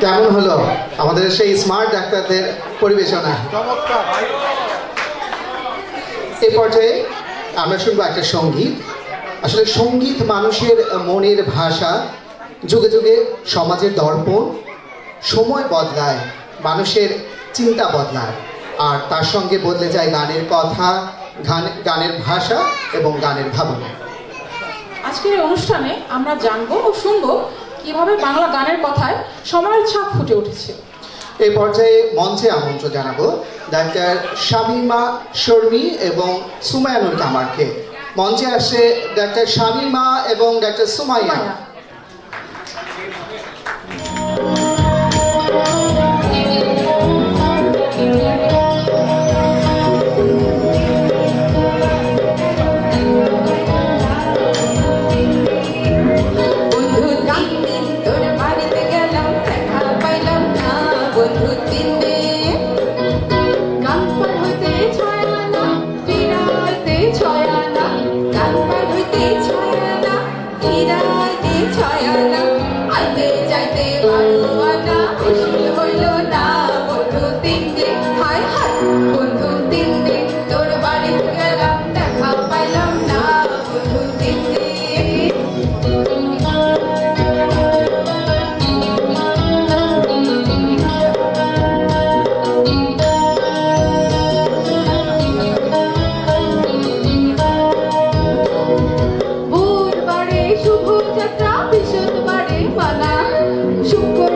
কেমন হলো আমাদের সেই স্মার্ট ডাক্তারদের পরিবেশনা? এই পর্যায়ে আমরা শুনবো একটা সঙ্গীত। আসলে সঙ্গীত মানুষের মনের ভাষা, যুগে যুগে সমাজের দর্পণ। সময় বদলায়, মানুষের চিন্তা বদলায়, আর তার সঙ্গে বদলে যায় গানের কথা, গানের ভাষা এবং গানের ভাবনা। আজকের এই অনুষ্ঠানে আমরা জানবো ও শুনবো কিভাবে বাংলা গানের কথায় সময়ের ছাপ ফুটে উঠেছে। এই পর্যায়ে মঞ্চে আমন্ত্রণ জানাবো ডাক্তার শামীমা শর্মী এবং সুমায়ানুল কামারকে। মঞ্চে আসে ডাক্তার শামীমা এবং ডাক্তার সুমাইয়া। শুভ যাত্রা বৃহস্পতিবারে মালা শুক্র